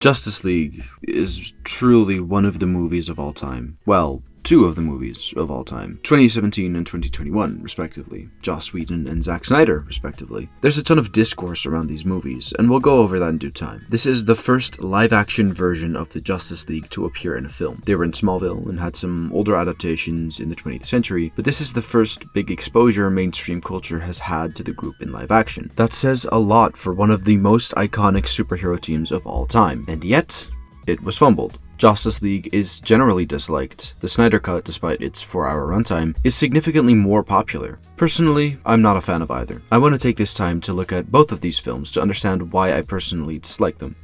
Justice League is truly one of the movies of all time. Well, two of the movies of all time. 2017 and 2021, respectively. Joss Whedon and Zack Snyder, respectively. There's a ton of discourse around these movies, and we'll go over that in due time. This is the first live-action version of the Justice League to appear in a film. They were in Smallville and had some older adaptations in the 20th century, but this is the first big exposure mainstream culture has had to the group in live action. That says a lot for one of the most iconic superhero teams of all time, and yet, it was fumbled. Justice League is generally disliked. The Snyder Cut, despite its 4-hour runtime, is significantly more popular. Personally, I'm not a fan of either. I want to take this time to look at both of these films to understand why I personally dislike them.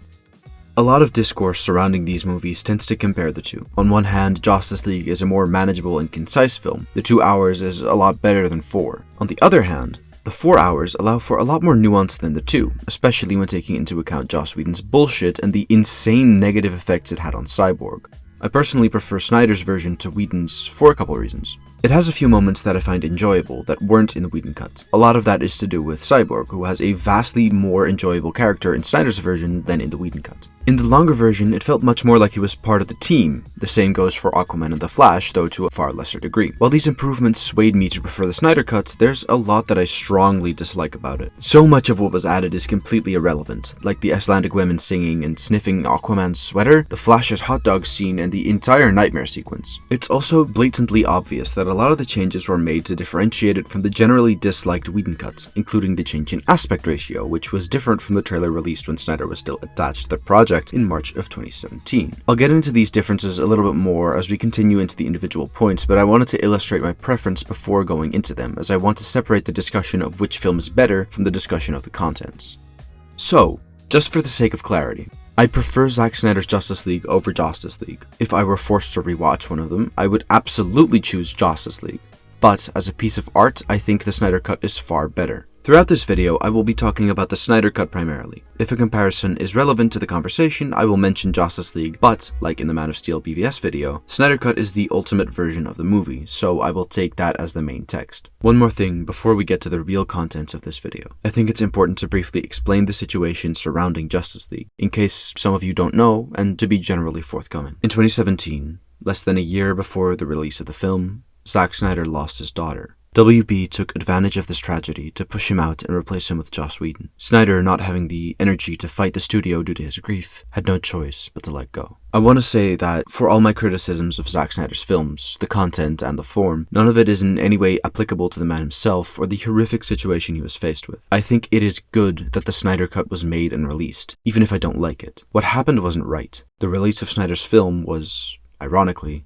A lot of discourse surrounding these movies tends to compare the two. On one hand, Justice League is a more manageable and concise film. The 2 hours is a lot better than 4. On the other hand, the 4 hours allow for a lot more nuance than the 2, especially when taking into account Joss Whedon's bullshit and the insane negative effects it had on Cyborg. I personally prefer Snyder's version to Whedon's for a couple of reasons. It has a few moments that I find enjoyable that weren't in the Whedon cut. A lot of that is to do with Cyborg, who has a vastly more enjoyable character in Snyder's version than in the Whedon cut. In the longer version, it felt much more like he was part of the team. The same goes for Aquaman and The Flash, though to a far lesser degree. While these improvements swayed me to prefer the Snyder cut, there's a lot that I strongly dislike about it. So much of what was added is completely irrelevant, like the Icelandic women singing and sniffing Aquaman's sweater, the Flash's hot dog scene, and the entire nightmare sequence. It's also blatantly obvious that a lot of the changes were made to differentiate it from the generally disliked Whedon cut, including the change in aspect ratio, which was different from the trailer released when Snyder was still attached to the project in March of 2017. I'll get into these differences a little bit more as we continue into the individual points, but I wanted to illustrate my preference before going into them, as I want to separate the discussion of which film is better from the discussion of the contents. So, just for the sake of clarity, I prefer Zack Snyder's Justice League over Josstice League. If I were forced to rewatch one of them, I would absolutely choose Josstice League. But as a piece of art, I think the Snyder Cut is far better. Throughout this video, I will be talking about the Snyder Cut primarily. If a comparison is relevant to the conversation, I will mention Justice League, but, like in the Man of Steel BVS video, Snyder Cut is the ultimate version of the movie, so I will take that as the main text. One more thing before we get to the real content of this video. I think it's important to briefly explain the situation surrounding Justice League, in case some of you don't know, and to be generally forthcoming. In 2017, less than a year before the release of the film, Zack Snyder lost his daughter. WB took advantage of this tragedy to push him out and replace him with Joss Whedon. Snyder, not having the energy to fight the studio due to his grief, had no choice but to let go. I want to say that for all my criticisms of Zack Snyder's films, the content and the form, none of it is in any way applicable to the man himself or the horrific situation he was faced with. I think it is good that the Snyder Cut was made and released, even if I don't like it. What happened wasn't right. The release of Snyder's film was, ironically,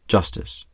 justice.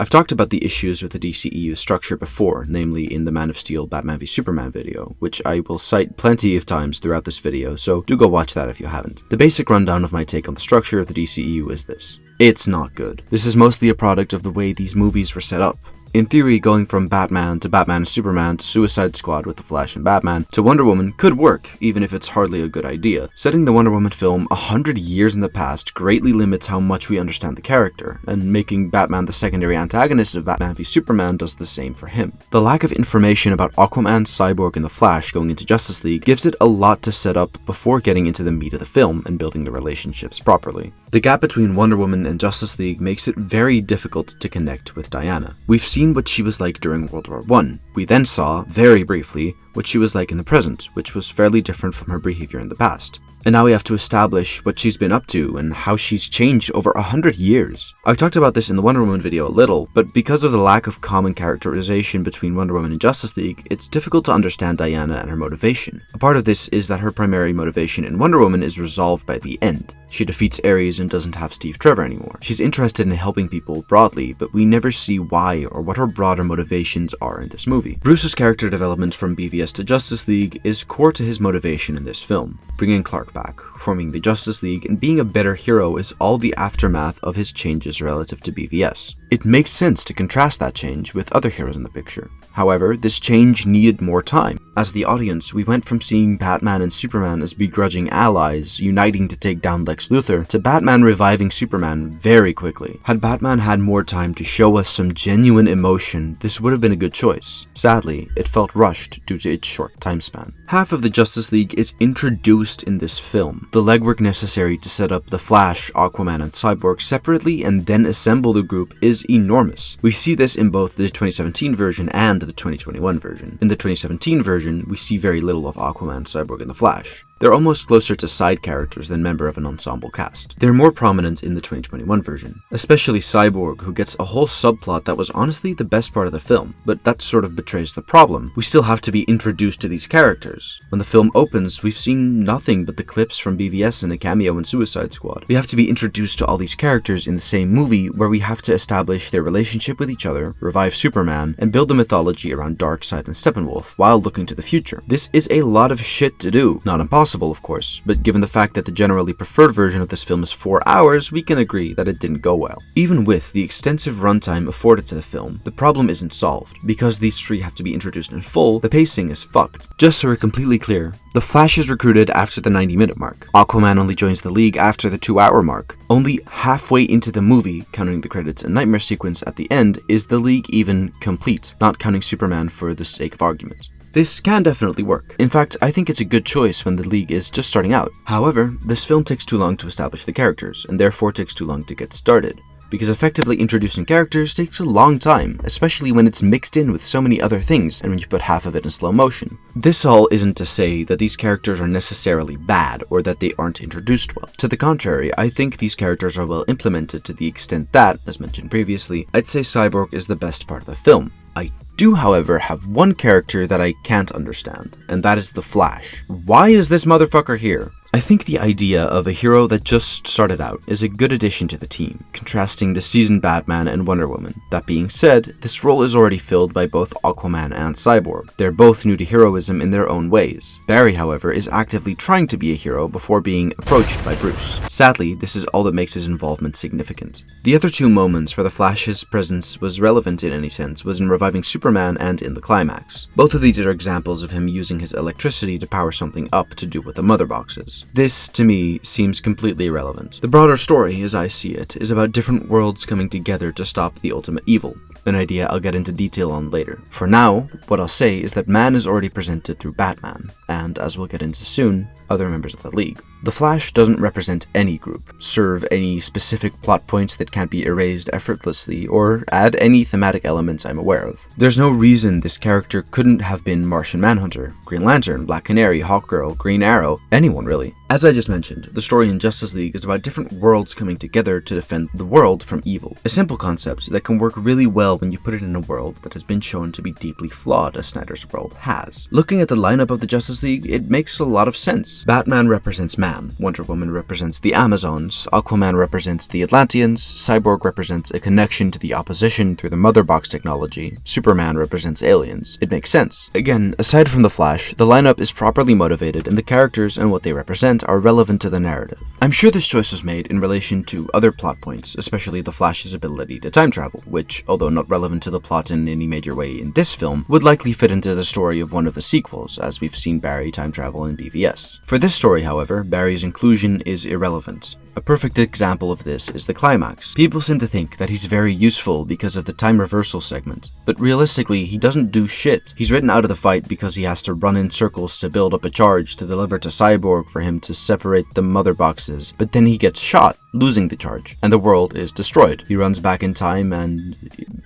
I've talked about the issues with the DCEU structure before, namely in the Man of Steel Batman v Superman video, which I will cite plenty of times throughout this video, so do go watch that if you haven't. The basic rundown of my take on the structure of the DCEU is this. It's not good. This is mostly a product of the way these movies were set up. In theory, going from Batman to Batman and Superman to Suicide Squad with The Flash and Batman to Wonder Woman could work, even if it's hardly a good idea. Setting the Wonder Woman film 100 years in the past greatly limits how much we understand the character, and making Batman the secondary antagonist of Batman v Superman does the same for him. The lack of information about Aquaman, Cyborg, and The Flash going into Justice League gives it a lot to set up before getting into the meat of the film and building the relationships properly. The gap between Wonder Woman and Justice League makes it very difficult to connect with Diana. We've seen what she was like during World War I. We then saw, very briefly, what she was like in the present, which was fairly different from her behavior in the past. And now we have to establish what she's been up to and how she's changed over 100 years. I talked about this in the Wonder Woman video a little, but because of the lack of common characterization between Wonder Woman and Justice League, it's difficult to understand Diana and her motivation. A part of this is that her primary motivation in Wonder Woman is resolved by the end. She defeats Ares and doesn't have Steve Trevor anymore. She's interested in helping people broadly, but we never see why or what her broader motivations are in this movie. Bruce's character development from BVS to Justice League is core to his motivation in this film. Bringing Clark back, forming the Justice League, and being a better hero is all the aftermath of his changes relative to BVS. It makes sense to contrast that change with other heroes in the picture. However, this change needed more time. As the audience, we went from seeing Batman and Superman as begrudging allies, uniting to take down Lex Luthor, to Batman reviving Superman very quickly. Had Batman had more time to show us some genuine emotion, this would have been a good choice. Sadly, it felt rushed due to its short time span. Half of the Justice League is introduced in this film. The legwork necessary to set up the Flash, Aquaman, and Cyborg separately and then assemble the group is enormous. We see this in both the 2017 version and the 2021 version. In the 2017 version, we see very little of Aquaman, Cyborg, and the Flash. They're almost closer to side characters than member of an ensemble cast. They're more prominent in the 2021 version, especially Cyborg, who gets a whole subplot that was honestly the best part of the film, but that sort of betrays the problem. We still have to be introduced to these characters. When the film opens, we've seen nothing but the clips from BVS and a cameo in Suicide Squad. We have to be introduced to all these characters in the same movie, where we have to establish their relationship with each other, revive Superman, and build the mythology around Darkseid and Steppenwolf while looking to the future. This is a lot of shit to do. Not impossible, of course, but given the fact that the generally preferred version of this film is 4 hours, we can agree that it didn't go well. Even with the extensive runtime afforded to the film, the problem isn't solved. Because these three have to be introduced in full, the pacing is fucked. Just so we're completely clear, the Flash is recruited after the 90-minute mark. Aquaman only joins the League after the 2-hour mark. Only halfway into the movie, counting the credits and nightmare sequence at the end, is the League even complete, not counting Superman for the sake of argument. This can definitely work. In fact, I think it's a good choice when the League is just starting out. However, this film takes too long to establish the characters, and therefore takes too long to get started. Because effectively introducing characters takes a long time, especially when it's mixed in with so many other things and when you put half of it in slow motion. This all isn't to say that these characters are necessarily bad or that they aren't introduced well. To the contrary, I think these characters are well implemented to the extent that, as mentioned previously, I'd say Cyborg is the best part of the film. I do, however, have one character that I can't understand, and that is the Flash. Why is this motherfucker here? I think the idea of a hero that just started out is a good addition to the team, contrasting the seasoned Batman and Wonder Woman. That being said, this role is already filled by both Aquaman and Cyborg. They're both new to heroism in their own ways. Barry, however, is actively trying to be a hero before being approached by Bruce. Sadly, this is all that makes his involvement significant. The other two moments where the Flash's presence was relevant in any sense was in reviving Superman and in the Climax. Both of these are examples of him using his electricity to power something up to do with the mother boxes. This, to me, seems completely irrelevant. The broader story, as I see it, is about different worlds coming together to stop the ultimate evil, an idea I'll get into detail on later. For now, what I'll say is that man is already presented through Batman, and, as we'll get into soon, other members of the League. The Flash doesn't represent any group, serve any specific plot points that can't be erased effortlessly, or add any thematic elements I'm aware of. There's no reason this character couldn't have been Martian Manhunter, Green Lantern, Black Canary, Hawkgirl, Green Arrow, anyone really. As I just mentioned, the story in Justice League is about different worlds coming together to defend the world from evil. A simple concept that can work really well when you put it in a world that has been shown to be deeply flawed, as Snyder's world has. Looking at the lineup of the Justice League, it makes a lot of sense. Batman represents man, Wonder Woman represents the Amazons, Aquaman represents the Atlanteans, Cyborg represents a connection to the opposition through the Mother Box technology, Superman represents aliens. It makes sense. Again, aside from the Flash, the lineup is properly motivated and the characters and what they represent are relevant to the narrative. I'm sure this choice was made in relation to other plot points, especially the Flash's ability to time travel, which, although not relevant to the plot in any major way in this film, would likely fit into the story of one of the sequels, as we've seen Barry time travel in BVS. For this story, however, Barry's inclusion is irrelevant. A perfect example of this is the Climax. People seem to think that he's very useful because of the time reversal segment, but realistically he doesn't do shit. He's written out of the fight because he has to run in circles to build up a charge to deliver to Cyborg for him to separate the mother boxes, but then he gets shot, losing the charge, and the world is destroyed. He runs back in time and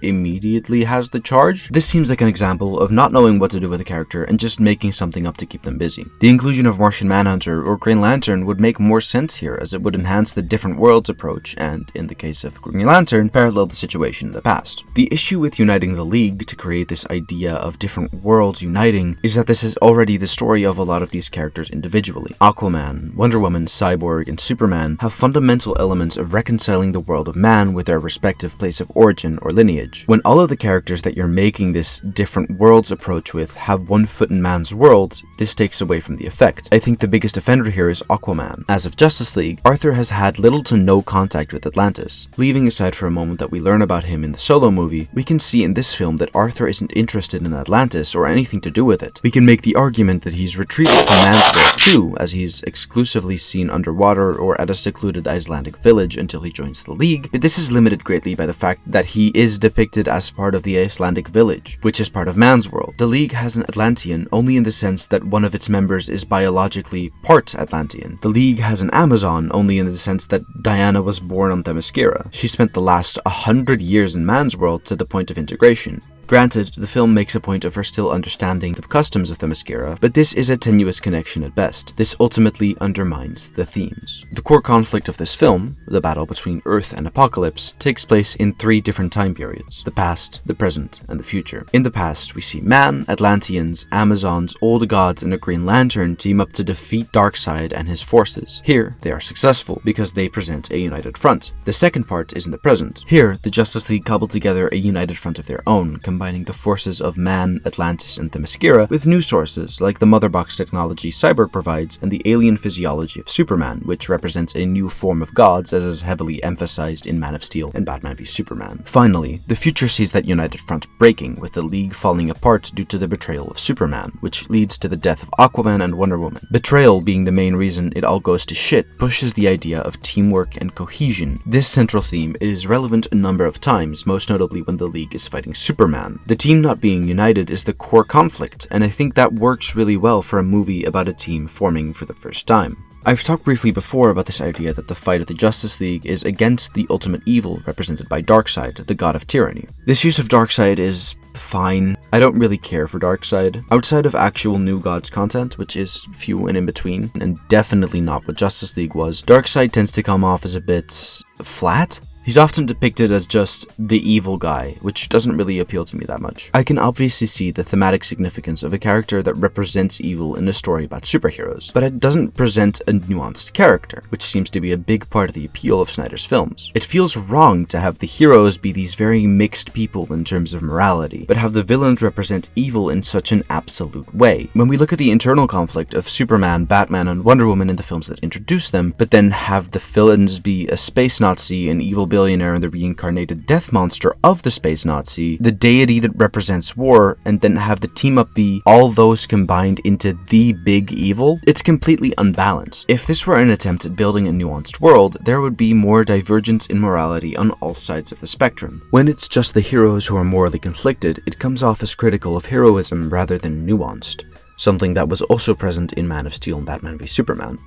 immediately has the charge? This seems like an example of not knowing what to do with a character and just making something up to keep them busy. The inclusion of Martian Manhunter or Green Lantern would make more sense here, as it would enhance the different worlds approach and, in the case of Green Lantern, parallel the situation in the past. The issue with uniting the League to create this idea of different worlds uniting is that this is already the story of a lot of these characters individually. Aquaman, Wonder Woman, Cyborg, and Superman have fundamental fundamental elements of reconciling the world of man with their respective place of origin or lineage. When all of the characters that you're making this different worlds approach with have one foot in man's world, this takes away from the effect. I think the biggest offender here is Aquaman. As of Justice League, Arthur has had little to no contact with Atlantis. Leaving aside for a moment that we learn about him in the Solo movie, we can see in this film that Arthur isn't interested in Atlantis or anything to do with it. We can make the argument that he's retreated from man's world too, as he's exclusively seen underwater or at a secluded Icelandic village until he joins the League, but this is limited greatly by the fact that he is depicted as part of the Icelandic village, which is part of man's world. The League has an Atlantean only in the sense that one of its members is biologically part Atlantean. The League has an Amazon only in the sense that Diana was born on Themyscira. She spent the last 100 years in man's world to the point of integration. Granted, the film makes a point of her still understanding the customs of Themyscira, but this is a tenuous connection at best. This ultimately undermines the themes. The core conflict of this film, the battle between Earth and Apocalypse, takes place in 3 different time periods: the past, the present, and the future. In the past, we see man, Atlanteans, Amazons, old gods, and a Green Lantern team up to defeat Darkseid and his forces. Here, they are successful because they present a united front. The second part is in the present. Here, the Justice League cobble together a united front of their own, combining the forces of man, Atlantis, and Themyscira with new sources like the mother box technology Cyborg provides and the alien physiology of Superman, which represents a new form of gods as is heavily emphasized in Man of Steel and Batman v Superman. Finally, the future sees that united front breaking, with the League falling apart due to the betrayal of Superman, which leads to the death of Aquaman and Wonder Woman. Betrayal being the main reason it all goes to shit pushes the idea of teamwork and cohesion. This central theme is relevant a number of times, most notably when the League is fighting Superman. The team not being united is the core conflict, and I think that works really well for a movie about a team forming for the first time. I've talked briefly before about this idea that the fight of the Justice League is against the ultimate evil represented by Darkseid, the god of tyranny. This use of Darkseid is fine. I don't really care for Darkseid. Outside of actual New Gods content, which is few and in between, and definitely not what Justice League was, Darkseid tends to come off as a bit flat. He's often depicted as just the evil guy, which doesn't really appeal to me that much. I can obviously see the thematic significance of a character that represents evil in a story about superheroes, but it doesn't present a nuanced character, which seems to be a big part of the appeal of Snyder's films. It feels wrong to have the heroes be these very mixed people in terms of morality, but have the villains represent evil in such an absolute way. When we look at the internal conflict of Superman, Batman, and Wonder Woman in the films that introduce them, but then have the villains be a space Nazi, an evil billionaire, and the reincarnated death monster of the space Nazi, the deity that represents war, and then have the team up be all those combined into the big evil, it's completely unbalanced. If this were an attempt at building a nuanced world, there would be more divergence in morality on all sides of the spectrum. When it's just the heroes who are morally conflicted, it comes off as critical of heroism rather than nuanced, something that was also present in Man of Steel and Batman v Superman.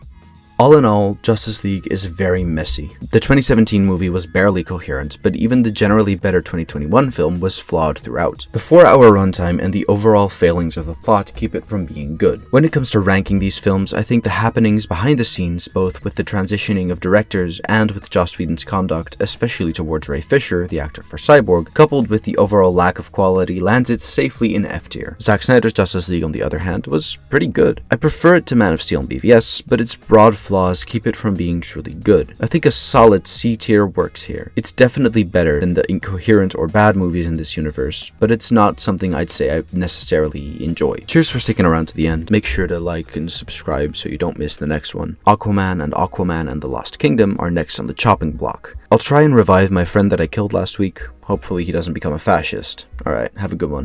All in all, Justice League is very messy. The 2017 movie was barely coherent, but even the generally better 2021 film was flawed throughout. The 4-hour runtime and the overall failings of the plot keep it from being good. When it comes to ranking these films, I think the happenings behind the scenes, both with the transitioning of directors and with Joss Whedon's conduct, especially towards Ray Fisher, the actor for Cyborg, coupled with the overall lack of quality, lands it safely in F tier. Zack Snyder's Justice League, on the other hand, was pretty good. I prefer it to Man of Steel and BVS, but its broad flaws keep it from being truly good. I think a solid C tier works here. It's definitely better than the incoherent or bad movies in this universe, but it's not something I'd say I necessarily enjoy. Cheers for sticking around to the end. Make sure to like and subscribe so you don't miss the next one. Aquaman and the Lost Kingdom are next on the chopping block. I'll try and revive my friend that I killed last week. Hopefully he doesn't become a fascist. Alright, have a good one.